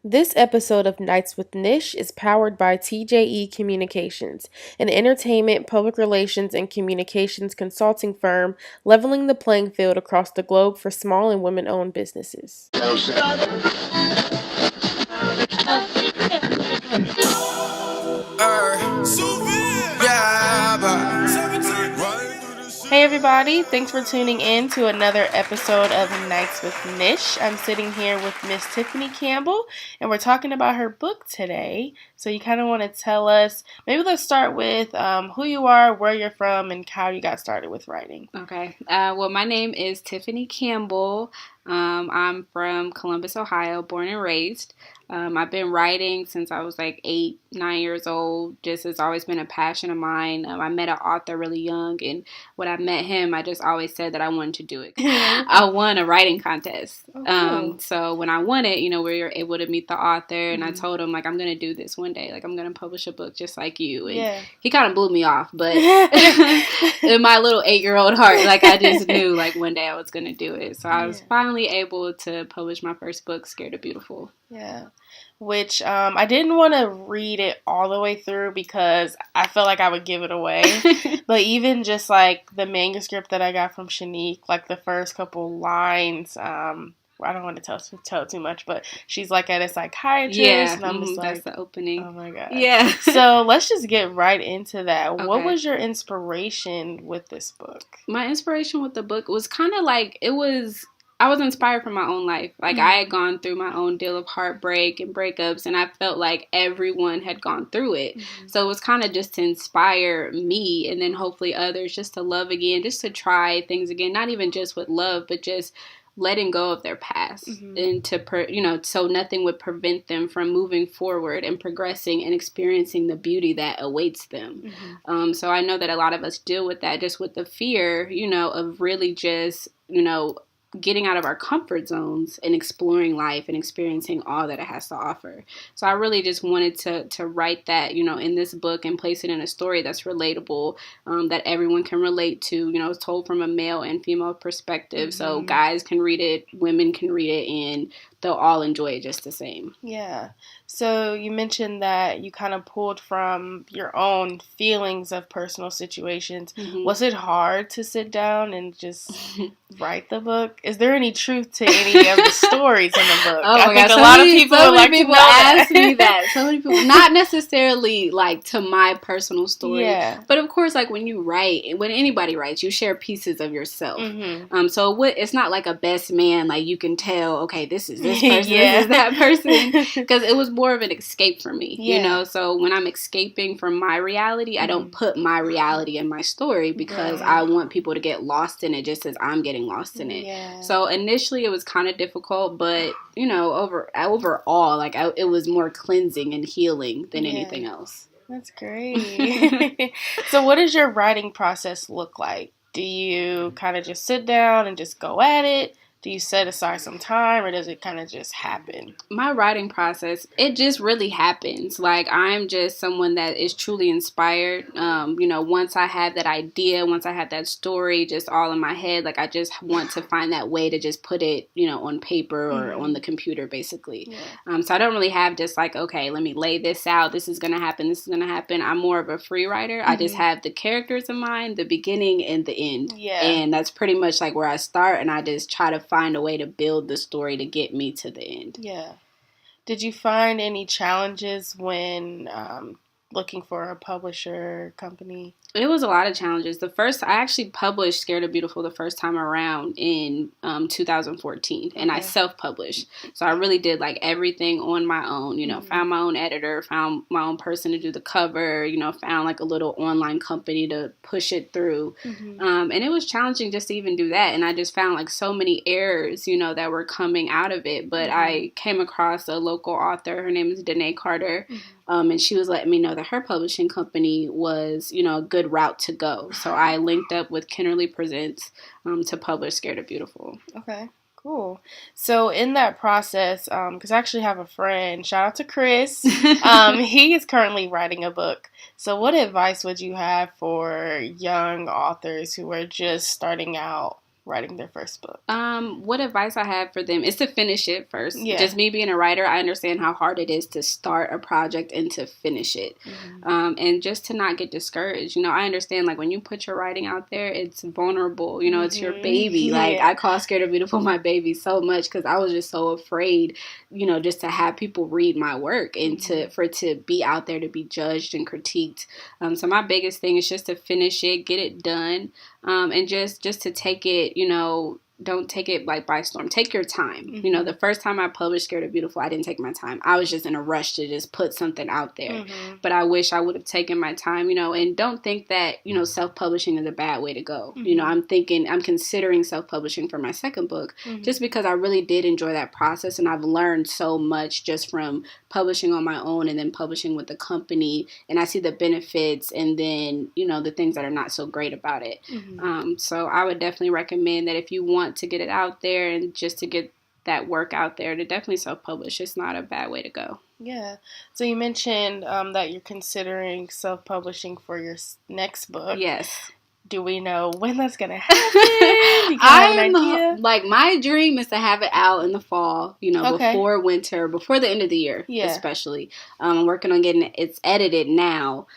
This episode of Nights with Nish is powered by TJE Communications, an entertainment, public relations, and communications consulting firm leveling the playing field across the globe for small and women-owned businesses. Hey everybody, thanks for tuning in to another episode of Nights with Nish. I'm sitting here with Miss Tiffany Campbell, and we're talking about her book today. So you kind of want to tell us, maybe let's start with who you are, where you're from, and how you got started with writing. Okay. Well, my name is Tiffany Campbell. I'm from Columbus, Ohio, born and raised. I've been writing since I was like 8, 9 years old. Just has always been a passion of mine. I met an author really young, and when I met him, I just always said that I wanted to do it. I won a writing contest. Oh, cool. So when I won it, we were able to meet the author, and I told him, like, I'm going to do this one day. Like, I'm going to publish a book just like you. And he kind of blew me off, but in my little 8-year-old heart, like, I just knew, like, one day I was going to do it. So I was finally able to publish my first book, Scared of Beautiful. Yeah. Which I didn't want to read it all the way through because I felt like I would give it away. But even just like the manuscript that I got from Shanique, like the first couple lines, I don't want to tell too much, but she's like at a psychiatrist, and I'm just like, that's the opening. Oh my god. Yeah. So let's just get right into that. Okay. What was your inspiration with this book? My inspiration with the book was kind of like, I was inspired from my own life. Like, I had gone through my own deal of heartbreak and breakups, and I felt like everyone had gone through it. So it was kind of just to inspire me, and then hopefully others just to love again, just to try things again, not even just with love, but just letting go of their past, and to, so nothing would prevent them from moving forward and progressing and experiencing the beauty that awaits them. So I know that a lot of us deal with that, just with the fear, of really just, getting out of our comfort zones and exploring life and experiencing all that it has to offer. So I really just wanted to write that, in this book and place it in a story that's relatable, that everyone can relate to. It's told from a male and female perspective. So guys can read it, women can read it, and they'll all enjoy it just the same. Yeah. So you mentioned that you kind of pulled from your own feelings of personal situations. Was it hard to sit down and just write the book? Is there any truth to any of the stories in the book? Oh my God, so a lot of people would like to know ask me that. So many people, not necessarily like to my personal story, but of course, like when anybody writes, you share pieces of yourself. So it's not like a best man, like you can tell, okay, this is this person, this is that person, because it was more of an escape for me, so when I'm escaping from my reality, I don't put my reality in my story because I want people to get lost in it just as I'm getting lost in it. So initially it was kind of difficult, but overall, like it was more cleansing and healing than anything else. That's great. So what does your writing process look like? Do you kind of just sit down and just go at it? Do you set aside some time, or does it kind of just happen? My writing process, it just really happens. Like, I'm just someone that is truly inspired. Once I have that idea, once I have that story just all in my head, like, I just want to find that way to just put it, on paper or on the computer, basically. So I don't really have just like, okay, let me lay this out. This is going to happen. This is going to happen. I'm more of a free writer. I just have the characters in mind, the beginning and the end. And that's pretty much like where I start, and I just try to find a way to build the story to get me to the end. Did you find any challenges when looking for a publisher company? It was a lot of challenges. I actually published Scared of Beautiful the first time around in 2014, and I self-published. So I really did like everything on my own, found my own editor, found my own person to do the cover, found like a little online company to push it through. And it was challenging just to even do that. And I just found like so many errors, that were coming out of it. But I came across a local author. Her name is Danae Carter. And she was letting me know that her publishing company was, a good route to go. So I linked up with Kennerly Presents to publish Scared of Beautiful. Okay, cool. So in that process, because I actually have a friend, shout out to Chris, he is currently writing a book. So what advice would you have for young authors who are just starting out writing their first book? What advice I have for them is to finish it first. Yeah. Just me being a writer, I understand how hard it is to start a project and to finish it. And just to not get discouraged. You know, I understand, like, when you put your writing out there, it's vulnerable. You know, it's your baby. Like, I call Scared of Beautiful my baby so much because I was just so afraid, you know, just to have people read my work and for it to be out there to be judged and critiqued. So my biggest thing is just to finish it, get it done, and just to take it, you know, don't take it like by storm. Take your time. You know, the first time I published Scared of Beautiful, I didn't take my time. I was just in a rush to just put something out there. But I wish I would have taken my time, you know, and don't think that, you know, self-publishing is a bad way to go. You know, I'm considering self-publishing for my second book just because I really did enjoy that process, and I've learned so much just from publishing on my own and then publishing with a company, and I see the benefits and then, you know, the things that are not so great about it. So I would definitely recommend that if you want to get it out there and just to get that work out there, to definitely self-publish. It's not a bad way to go. Yeah. So you mentioned that you're considering self-publishing for your next book. Yes. Do we know when that's going to happen? You have an idea? Like, my dream is to have it out in the fall, you know, before winter, before the end of the year, especially. I'm working on getting it's edited now.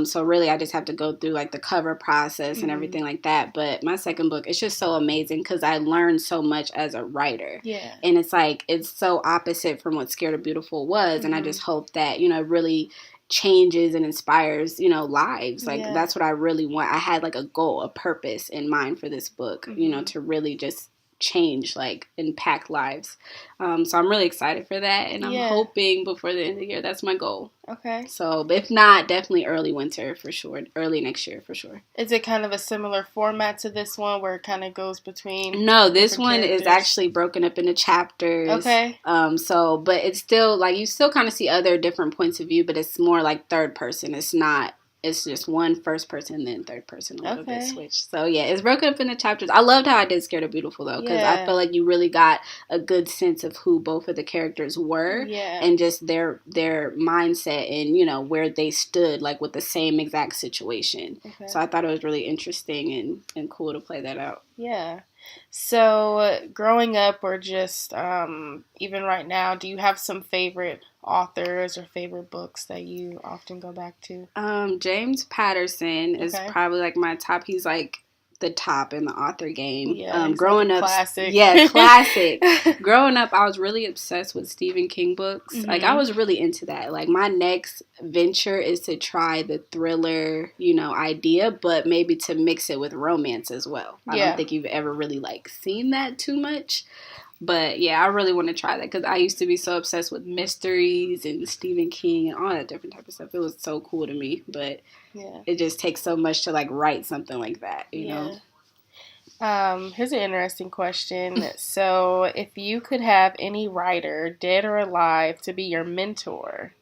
So really I just have to go through like the cover process and everything like that. But my second book, it's just so amazing because I learned so much as a writer. Yeah. And it's like, it's so opposite from what Scared of Beautiful was. And I just hope that, you know, it really changes and inspires, you know, lives. Like, that's what I really want. I had like a goal, a purpose in mind for this book, you know, to really just change, like, impact lives. So I'm really excited for that, and I'm hoping before the end of the year. That's my goal. Okay. So, but if not, definitely early winter for sure. Early next year for sure. Is it kind of a similar format to this one where it kind of goes between? No, this one is actually broken up into chapters. Okay. So, but it's still, like, you still kind of see other different points of view, but it's more like third person. It's not. It's just one first person and then third person, a little bit switched. So, yeah, it's broken up into chapters. I loved how I did Scared of Beautiful, though, because I feel like you really got a good sense of who both of the characters were and just their mindset and, you know, where they stood, like, with the same exact situation. Okay. So I thought it was really interesting and cool to play that out. Yeah. So, growing up or just even right now, do you have some favorite authors or favorite books that you often go back to? James Patterson is probably like my top. He's like the top in the author game. Yeah, growing up, classic. Yeah, classic. Growing up, I was really obsessed with Stephen King books. Mm-hmm. Like, I was really into that. Like, my next venture is to try the thriller, you know, idea, but maybe to mix it with romance as well. I don't think you've ever really, like, seen that too much. But, yeah, I really want to try that because I used to be so obsessed with mysteries and Stephen King and all that different type of stuff. It was so cool to me, but it just takes so much to, like, write something like that, you know? Here's an interesting question. So, if you could have any writer, dead or alive, to be your mentor,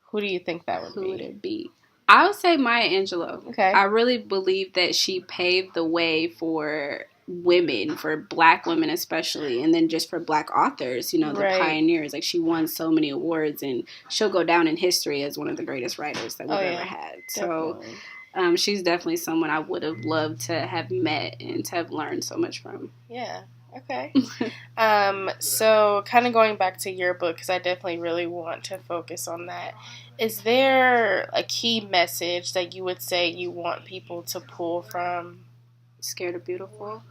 who do you think that would be? Who would it be? I would say Maya Angelou. Okay. I really believe that she paved the way for women, for Black women especially, and then just for Black authors, you know, the pioneers. Like, she won so many awards, and she'll go down in history as one of the greatest writers that we've ever had. Definitely. So she's definitely someone I would have loved to have met and to have learned so much from. Yeah. Okay. So kind of going back to your book, because I definitely really want to focus on that. Is there a key message that you would say you want people to pull from Scared of Beautiful?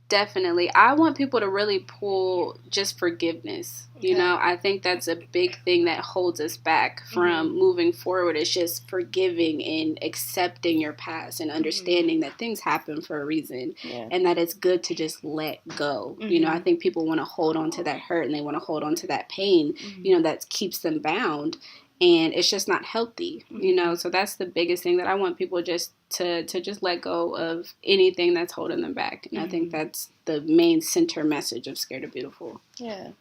Definitely. I want people to really pull just forgiveness. Okay. You know, I think that's a big thing that holds us back from moving forward. It's just forgiving and accepting your past and understanding that things happen for a reason and that it's good to just let go. You know, I think people want to hold on to that hurt and they want to hold on to that pain, you know, that keeps them bound. And it's just not healthy, you know. So that's the biggest thing that I want people just to just let go of anything that's holding them back. And I think that's the main center message of Scared of Beautiful. Yeah.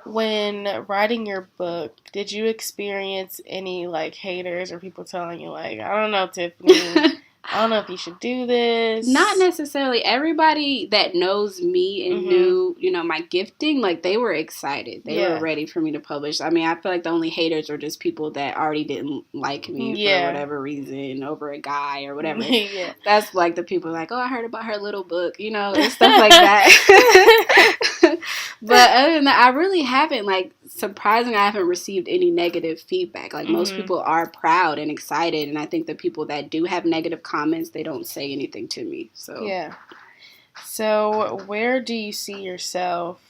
When writing your book, did you experience any, like, haters or people telling you, like, I don't know, Tiffany, I don't know if you should do this. Not necessarily. Everybody that knows me and knew, you know, my gifting, like, they were excited. They were ready for me to publish. I mean, I feel like the only haters were just people that already didn't like me for whatever reason, over a guy or whatever. That's like the people like, oh, I heard about her little book, you know, and stuff like that. But other than that, I really haven't, like, surprisingly, I haven't received any negative feedback. Like, most people are proud and excited, and I think the people that do have negative comments, they don't say anything to me. So yeah. So where do you see yourself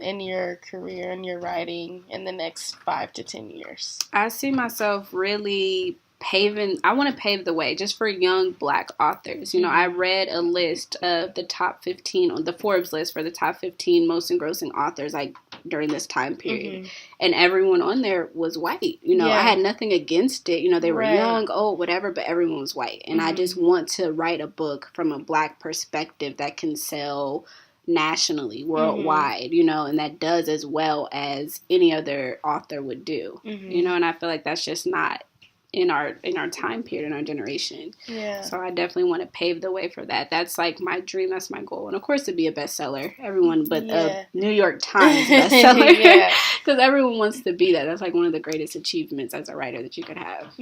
in your career and your writing in the next 5 to 10 years? I see myself really I want to pave the way just for young Black authors. You know, I read a list of the top 15 on the Forbes list for the top 15 most engrossing authors, like, during this time period. And everyone on there was white. You know, I had nothing against it. You know, they were young, old, whatever, but everyone was white. And I just want to write a book from a Black perspective that can sell nationally, worldwide, you know, and that does as well as any other author would do. You know, and I feel like that's just not in our time period, in our generation. Yeah. So I definitely want to pave the way for that. That's like my dream. That's my goal. And of course, to be a bestseller. Everyone, but a New York Times bestseller. Because everyone wants to be that. That's like one of the greatest achievements as a writer that you could have.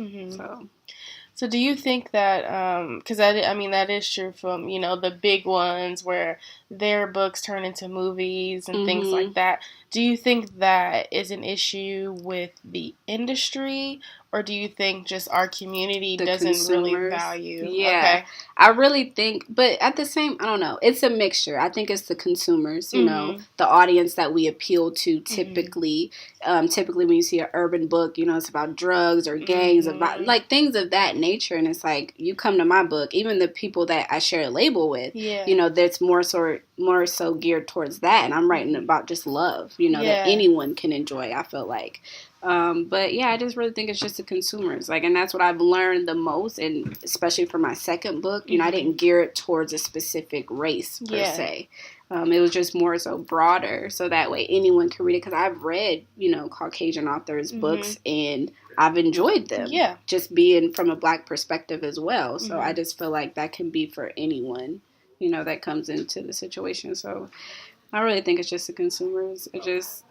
So do you think that, because I mean, that is true from, you know, the big ones where their books turn into movies and things like that. Do you think that is an issue with the industry, or do you think just our community doesn't really value? Yeah, okay. I really think, but at the same, I don't know, it's a mixture. I think it's the consumers, you know, the audience that we appeal to typically. Typically when you see an urban book, you know, it's about drugs or gangs, about like things of that nature. And it's like, you come to my book, even the people that I share a label with, you know, that's more so geared towards that. And I'm writing about just love, you know, that anyone can enjoy, I feel like. But yeah, I just really think it's just the consumers, like, and that's what I've learned the most, and especially for my second book, you know, I didn't gear it towards a specific race per se. It was just more so broader, so that way anyone can read it, because I've read, you know, Caucasian authors' books, and I've enjoyed them. Yeah. Just being from a Black perspective as well. So I just feel like that can be for anyone, you know, that comes into the situation. So I really think it's just the consumers. It just,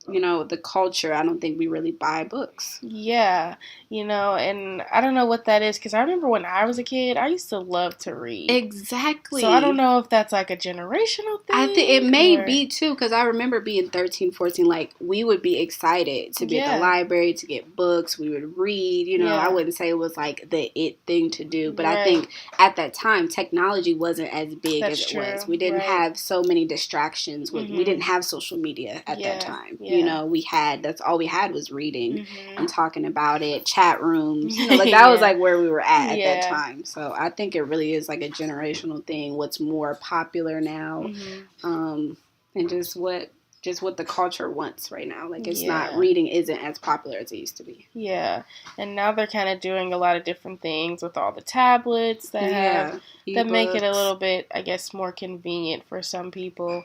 you know, the culture. I don't think we really buy books. Yeah, you know, and I don't know what that is, because I remember when I was a kid, I used to love to read. Exactly. So I don't know if that's like a generational thing. I think it may be too, because I remember being 13, 14, like, we would be excited to be at the library, to get books. We would read, you know. I wouldn't say it was like the it thing to do, but I think at that time, technology wasn't as big as it was. We didn't have so many distractions. We didn't have social media at that time. You know, that's all we had was reading and talking about it, chat rooms, you know, like that was like where we were at that time. So I think it really is like a generational thing, what's more popular now, and just what the culture wants right now. Like, it's not, reading isn't as popular as it used to be. Yeah. And now they're kind of doing a lot of different things with all the tablets that make it a little bit, I guess, more convenient for some people.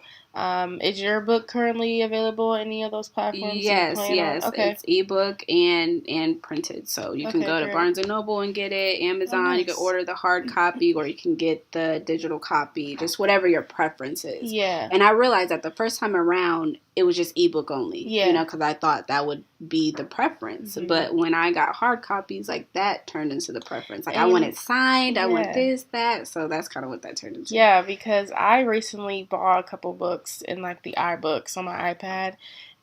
Is your book currently available on any of those platforms? Yes. Okay. It's ebook and printed. So you can go to Barnes & Noble and get it, Amazon, you can order the hard copy, or you can get the digital copy, just whatever your preference is. Yeah. And I realized that the first time around, it was just ebook only, you know, because I thought that would be the preference. But when I got hard copies, like, that turned into the preference. Like, I want it signed, I want this, that. So that's kind of what that turned into. Yeah, because I recently bought a couple books in, like, the iBooks on my iPad.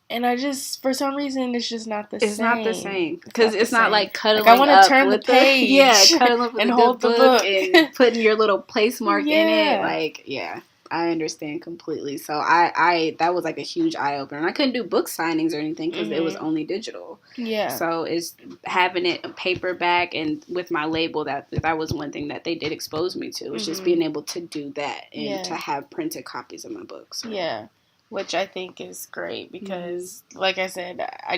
And I just, for some reason, it's just not the same. It's not the same. Because it's not like cuddling like, I want to turn the page. Cuddling up with and hold the book and putting your little place mark in it. Like, I understand completely. So I that was like a huge eye opener. And I couldn't do book signings or anything because it was only digital. Yeah. So it's having it paperback and with my label, that was one thing that they did expose me to. Was just being able to do that and to have printed copies of my books. So. Yeah. Which I think is great because, like I said, I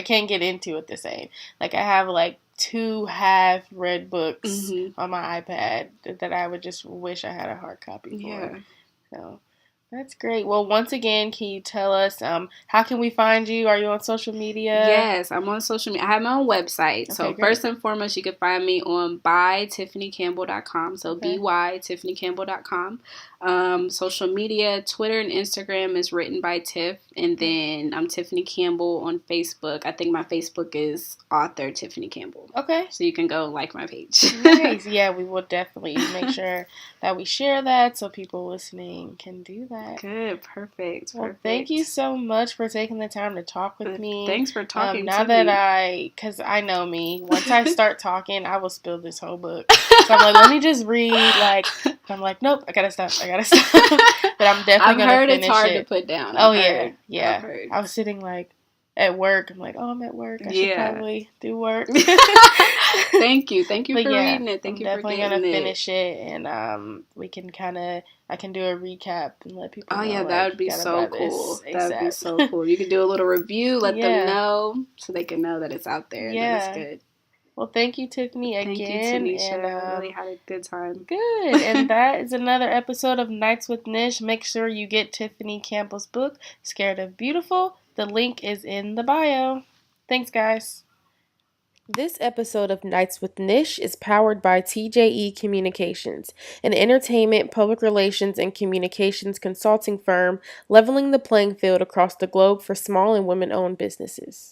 can't get into it the same. Like, I have like 2 half-read books on my iPad that I would just wish I had a hard copy for. Yeah. So, That's great. Well, once again, can you tell us how can we find you? Are you on social media? Yes, I'm on social media. I have my own website. Okay, so great. First and foremost, you can find me on bytiffanycampbell.com. So bytiffanycampbell.com. Social media, Twitter and Instagram is written by Tiff. And then I'm Tiffany Campbell on Facebook. I think my Facebook is author Tiffany Campbell. Okay. So you can go like my page. Nice. Yeah, we will definitely make sure that we share that so people listening can do that. Good. Perfect. Well, thank you so much for taking the time to talk with me. Thanks for talking now to that because I know me, once I start talking, I will spill this whole book. So I'm like, let me just read. I'm like, nope, I gotta stop. But I'm definitely gonna finish it. I've heard it's hard to put down. Yeah. I was sitting at work. I'm like, I'm at work. I should probably do work. Thank you for reading it. Thank you for definitely gonna finish it, and we can I can do a recap and let people know. Oh yeah, that would be so cool. That would be so cool. You can do a little review, let them know, so they can know that it's out there. Yeah, that it's good. Well, thank you, Tiffany, again. Thank you, Tanisha. I really had a good time. Good. And that is another episode of Nights with Nish. Make sure you get Tiffany Campbell's book, Scared of Beautiful. The link is in the bio. Thanks, guys. This episode of Nights with Nish is powered by TJE Communications, an entertainment, public relations, and communications consulting firm leveling the playing field across the globe for small and women-owned businesses.